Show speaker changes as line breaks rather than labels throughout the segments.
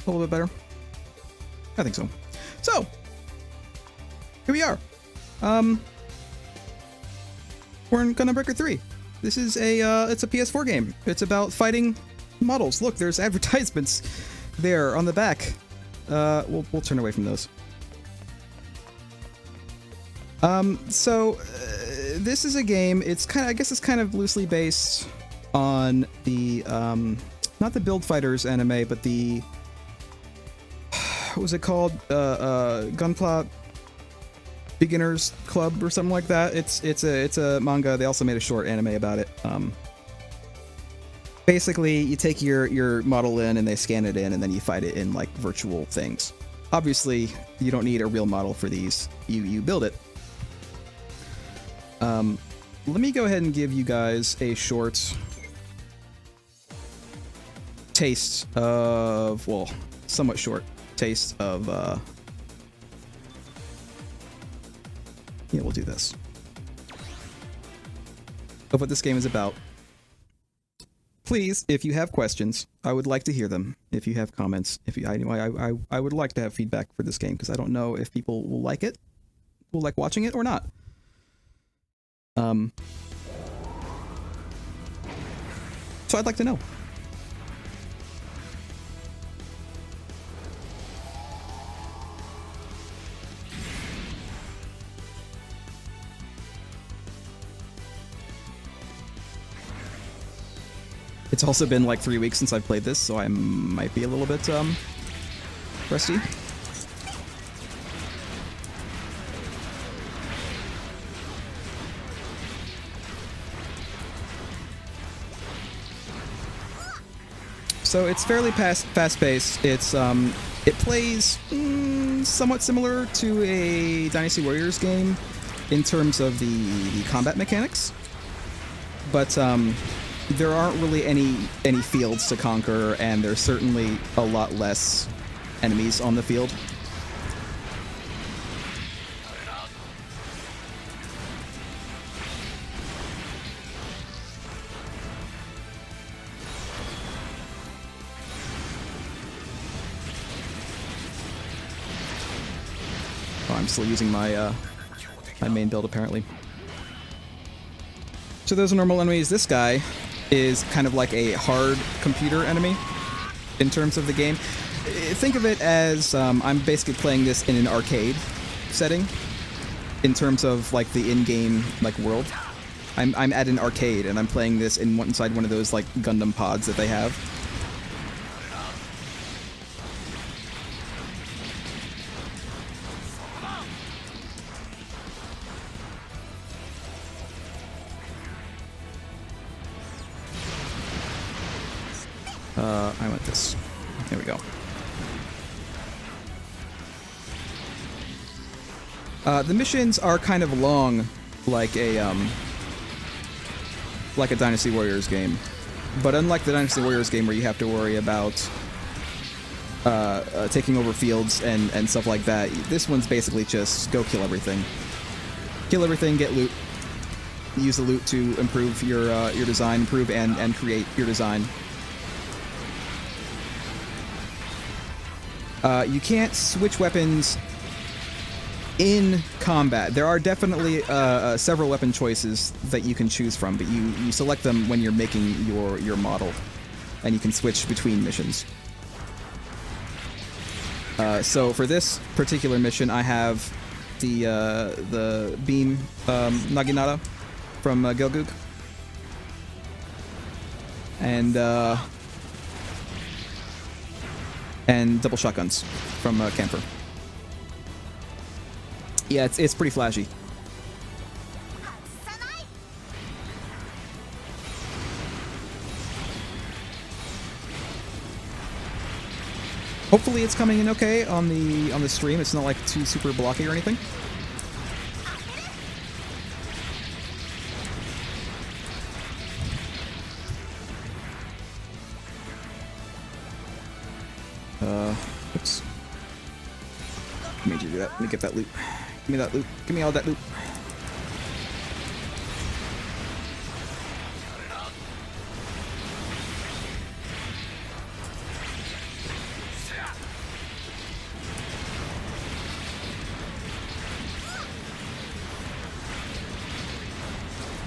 A little bit better? I think so. So, here we are. We're in Gundam Breaker 3. This is it's a PS4 game. It's about fighting models. Look, there's advertisements there on the back. We'll turn away from those. This is a game. I guess it's kind of loosely based on the not the Build Fighters anime, but the what was it called? Gunpla Beginners Club or something like that. It's a manga. They also made a short anime about it. Basically, you take your model in and they scan it in, and then you fight it in like virtual things. Obviously, you don't need a real model for these. You build it. Let me go ahead and give you guys a short taste of, well, somewhat short taste of, yeah, we'll do this. Of what this game is about. Please, if you have questions, I would like to hear them. If you have comments, I would like to have feedback for this game, because I don't know if people will like it, will like watching it or not. So I'd like to know. It's also been like 3 weeks since I've played this, so I might be a little bit rusty. So it's fairly fast-paced. It's it plays somewhat similar to a Dynasty Warriors game in terms of the combat mechanics, but there aren't really any fields to conquer, and there's certainly a lot less enemies on the field. I'm still using my my main build apparently. So those are normal enemies. This guy is kind of like a hard computer enemy in terms of the game. Think of it as I'm basically playing this in an arcade setting in terms of like the in-game like world. I'm at an arcade and I'm playing this inside one of those like Gundam pods that they have. I want this. There we go. The missions are kind of long, like a Dynasty Warriors game, but unlike the Dynasty Warriors game where you have to worry about taking over fields and stuff like that, this one's basically just go kill everything, get loot, use the loot to improve your design, improve and create your design. You can't switch weapons in combat. There are definitely several weapon choices that you can choose from, but you select them when you're making your model, and you can switch between missions. So for this particular mission, I have the beam Naginata from Gelgoog, and double shotguns from Camphor. Yeah, it's pretty flashy. Hopefully it's coming in okay on the stream. It's not like too super blocky or anything. Oops. Made you do that. Let me get that loot. Give me that loot. Give me all that loot.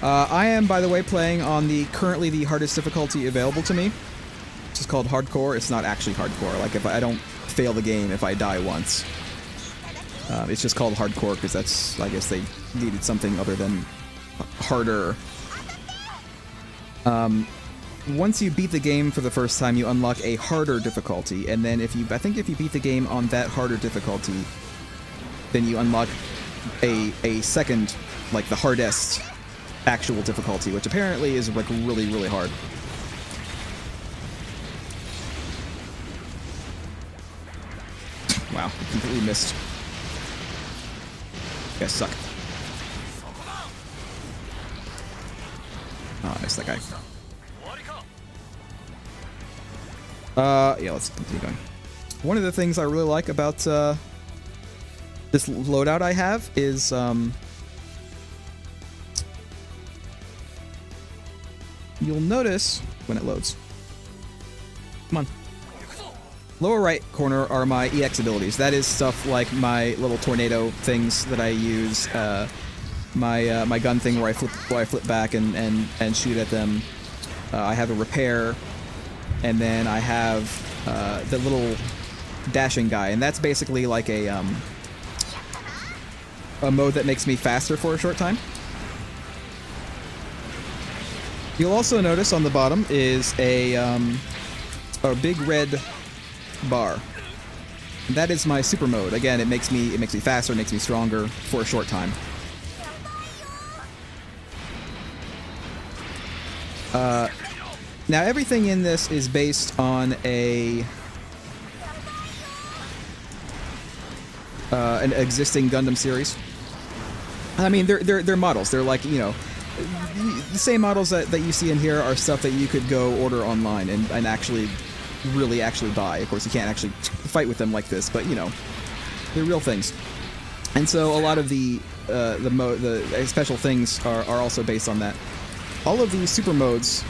I am, by the way, playing on currently the hardest difficulty available to me, which is called hardcore. It's not actually hardcore. Like, if I don't fail the game if I die once. It's just called hardcore because that's, I guess they needed something other than harder. Once you beat the game for the first time, you unlock a harder difficulty, and then I think if you beat the game on that harder difficulty, then you unlock a second, like the hardest actual difficulty, which apparently is like really, really hard. Wow, completely missed. You guys suck. Oh, I missed that guy. Yeah, let's continue going. One of the things I really like about this loadout I have is you'll notice when it loads. Come on. Lower right corner are my EX abilities. That is stuff like my little tornado things that I use, my gun thing where I flip back and shoot at them. I have a repair, and then I have the little dashing guy, and that's basically like a mode that makes me faster for a short time. You'll also notice on the bottom is a big red bar. And that is my super mode. Again, it makes me faster, it makes me stronger for a short time. Now everything in this is based on an existing Gundam series. I mean, they're models. They're like, you know, the same models that you see in here are stuff that you could go order online and actually buy. Of course, you can't actually fight with them like this, but you know, they're real things. And so a lot of the special things are also based on that. All of these super modes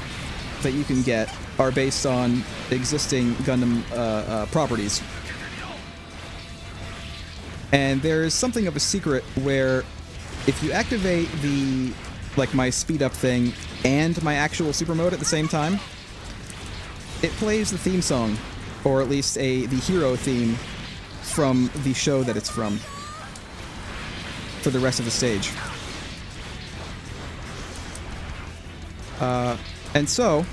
that you can get are based on existing Gundam properties. And there's something of a secret where if you activate my speed up thing and my actual super mode at the same time, it plays the theme song, or at least the hero theme from the show that it's from for the rest of the stage. And so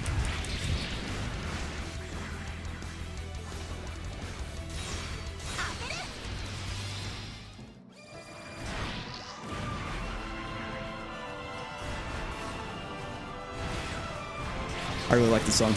I really like this song.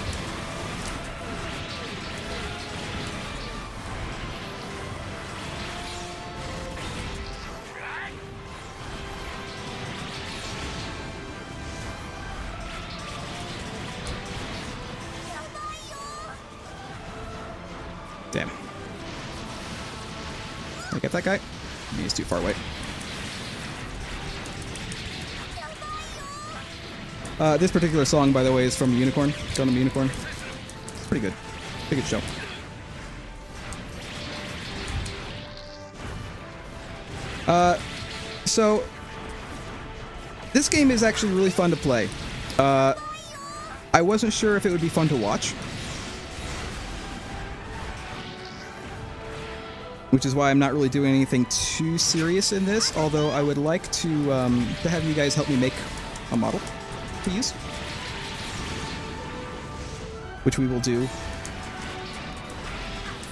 Damn. Can I get that guy? He's too far away. This particular song, by the way, is from Unicorn. Gundam Unicorn. It's pretty good. Pretty good show. So this game is actually really fun to play. I wasn't sure if it would be fun to watch, which is why I'm not really doing anything too serious in this, although I would like to have you guys help me make a model to use, which we will do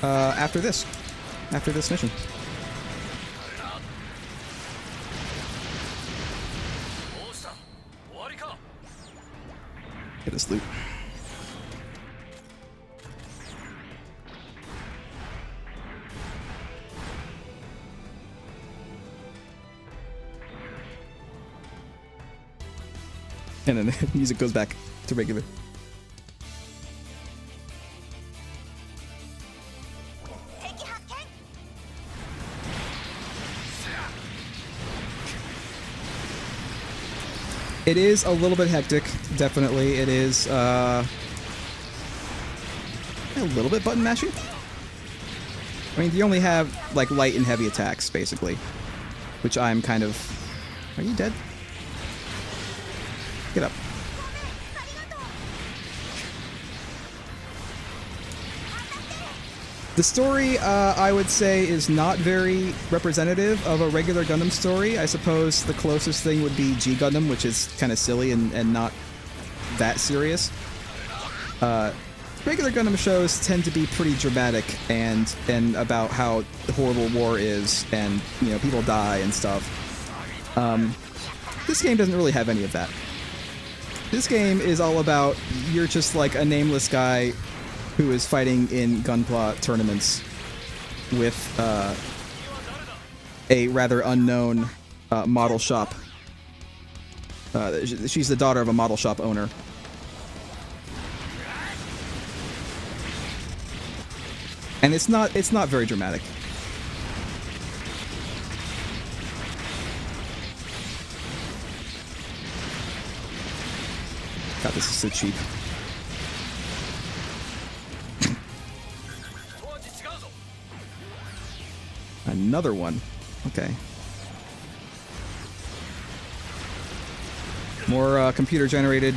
after this mission. Get this loot. And then the music goes back to regular. It is a little bit hectic, definitely. It is a little bit button mashing. I mean, you only have like light and heavy attacks, basically, which I'm kind of... Are you dead? Get up. The story, I would say, is not very representative of a regular Gundam story. I suppose the closest thing would be G Gundam, which is kind of silly and not that serious. Regular Gundam shows tend to be pretty dramatic and about how horrible war is, and you know, people die and stuff. This game doesn't really have any of that. This game is all about you're just like a nameless guy who is fighting in Gunpla tournaments with a rather unknown model shop. She's the daughter of a model shop owner. And it's not very dramatic. God, this is so cheap. Another one. Okay. More computer-generated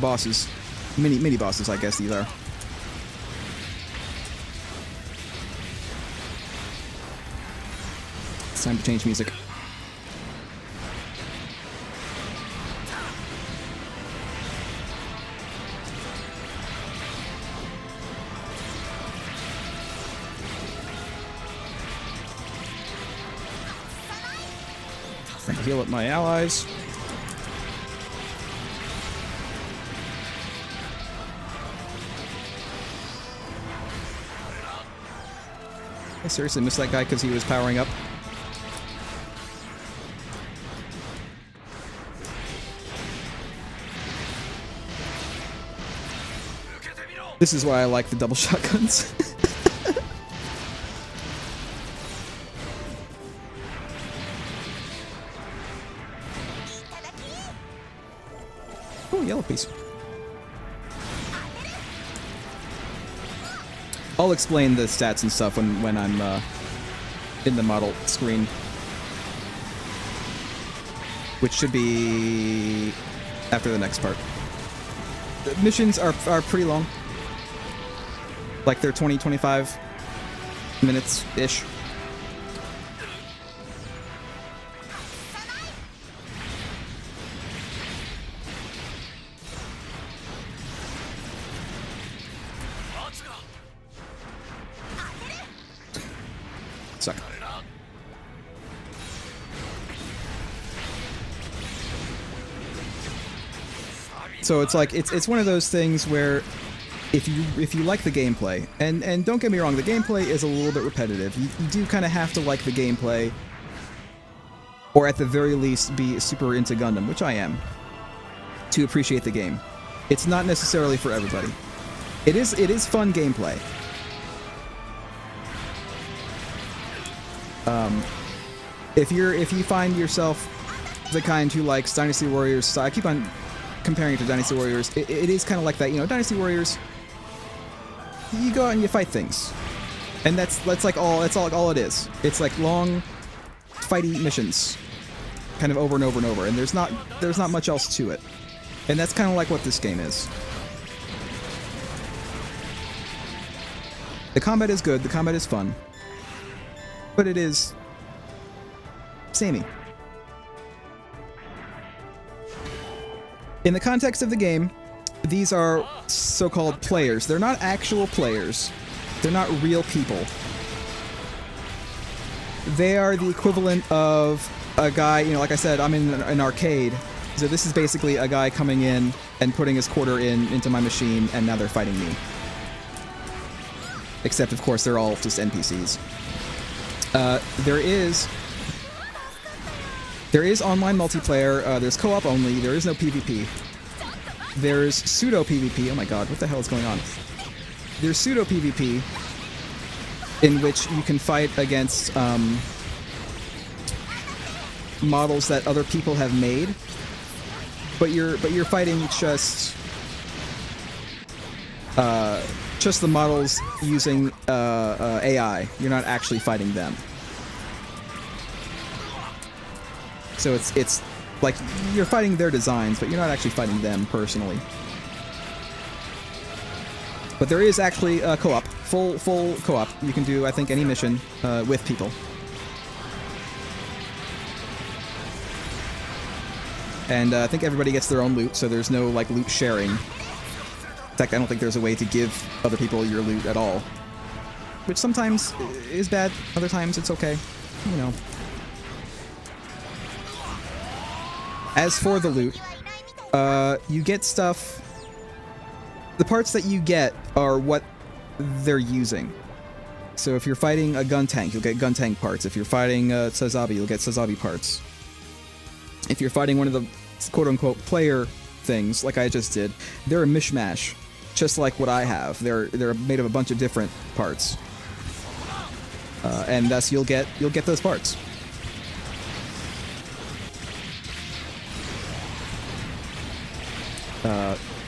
bosses. Mini bosses, I guess these are. It's time to change music. Time to heal up my allies. I seriously missed that guy because he was powering up. This is why I like the double shotguns. Oh, yellow piece. I'll explain the stats and stuff when I'm in the model screen, which should be after the next part. The missions are pretty long. Like they're 20-25 minutes-ish. Suck. So it's like it's one of those things where if you like the gameplay, and don't get me wrong, the gameplay is a little bit repetitive. You do kind of have to like the gameplay, or at the very least be super into Gundam, which I am, to appreciate the game. It's not necessarily for everybody. It is fun gameplay. If you find yourself the kind who likes Dynasty Warriors, so I keep on comparing it to Dynasty Warriors. It is kind of like that, you know. Dynasty Warriors, you go out and you fight things, and that's all it is. It's like long, fighty missions, kind of over and over and over, and there's not much else to it, and that's kind of like what this game is. The combat is good. The combat is fun. But it is samey. In the context of the game, these are so-called players. They're not actual players. They're not real people. They are the equivalent of a guy, you know, like I said, I'm in an arcade. So this is basically a guy coming in and putting his quarter into my machine, and now they're fighting me. Except, of course, they're all just NPCs. There is online multiplayer, there's co-op only, there is no PvP. There's pseudo-PvP, oh my god, what the hell is going on? There's pseudo-PvP, in which you can fight against, models that other people have made, but you're fighting just the models using, AI. You're not actually fighting them. So it's Like, you're fighting their designs, but you're not actually fighting them personally. But there is actually a co-op, full co-op. You can do, I think, any mission with people. And I think everybody gets their own loot, so there's no, like, loot sharing. In fact, I don't think there's a way to give other people your loot at all. Which sometimes is bad, other times it's okay. You know. As for the loot, you get stuff... The parts that you get are what they're using. So if you're fighting a gun tank, you'll get gun tank parts. If you're fighting Sazabi, you'll get Sazabi parts. If you're fighting one of the quote-unquote player things, like I just did, they're a mishmash, just like what I have. They're made of a bunch of different parts, and thus you'll get those parts.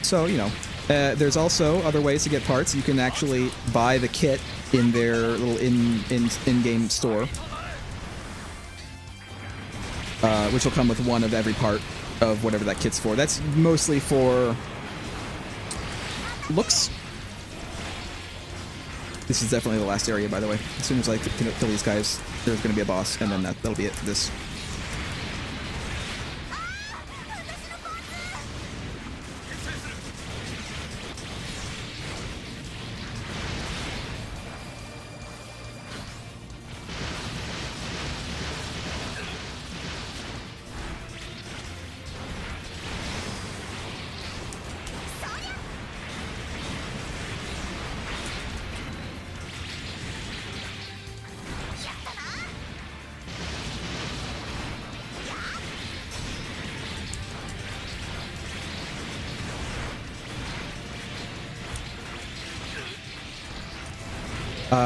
So you know, there's also other ways to get parts. You can actually buy the kit in their little in-game store. Which will come with one of every part of whatever that kit's for. That's mostly for looks. This is definitely the last area, by the way. As soon as I kill these guys, there's going to be a boss, and then that'll be it for this.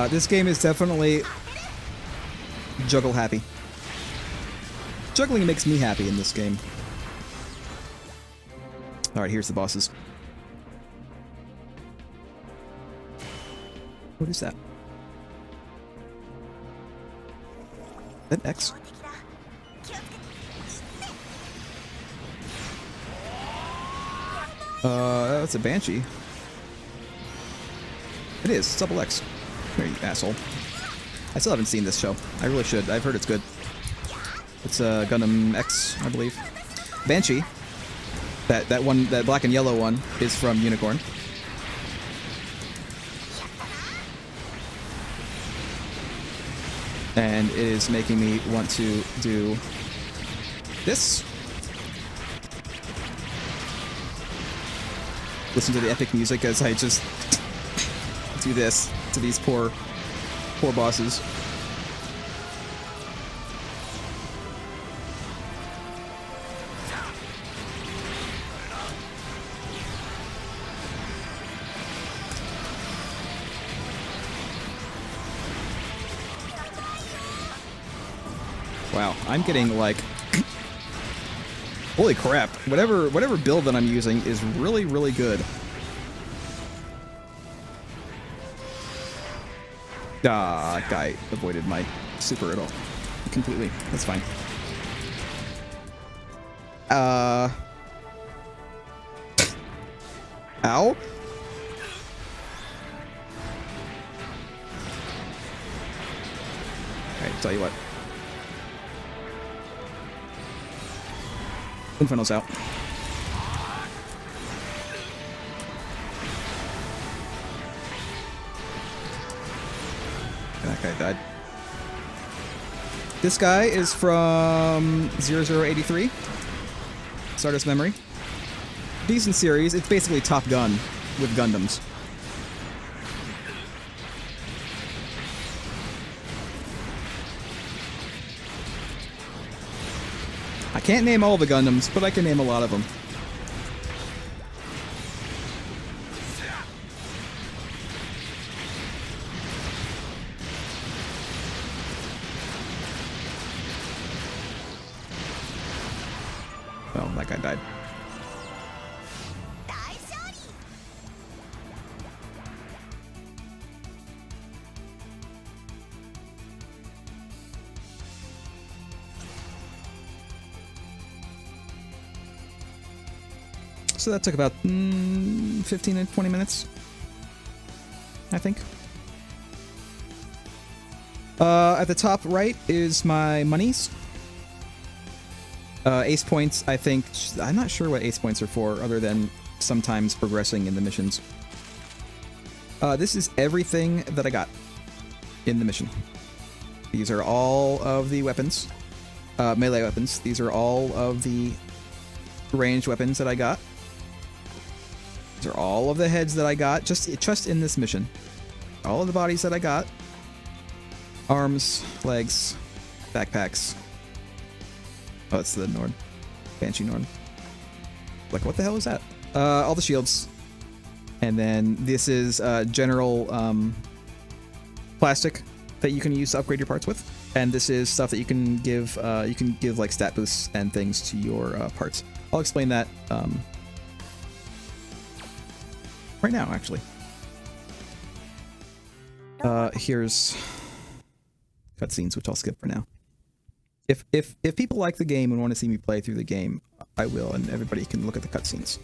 This game is definitely juggle happy. Juggling makes me happy in this game. Alright, here's the bosses. What is that? Is that X? That's a Banshee. It is. It's double X. There, you asshole. I still haven't seen this show. I really should. I've heard it's good. It's Gundam X, I believe. Banshee. That one, that black and yellow one, is from Unicorn. And it is making me want to do this. Listen to the epic music as I just do this to these poor bosses. Wow, I'm getting like holy crap. Whatever build that I'm using is really, really good. Ah, that guy avoided my super at all. Completely. That's fine. Ow? Alright, tell you what. Inferno's out. That guy died. This guy is from 0083. Stardust Memory. Decent series. It's basically Top Gun with Gundams. I can't name all the Gundams, but I can name a lot of them. Oh, that guy died. So that took about 15 to 20 minutes, I think. At the top right is my monies. Ace points, I think. I'm not sure what ace points are for, other than sometimes progressing in the missions. This is everything that I got in the mission. These are all of the weapons, melee weapons. These are all of the ranged weapons that I got. These are all of the heads that I got just in this mission. All of the bodies that I got. Arms, legs, backpacks. Oh, it's the Nord. Banshee Nord. Like, what the hell is that? All the shields. And then this is general plastic that you can use to upgrade your parts with. And this is stuff that you can give like stat boosts and things to your parts. I'll explain that right now, actually. Here's cutscenes, which I'll skip for now. If people like the game and want to see me play through the game, I will, and everybody can look at the cutscenes.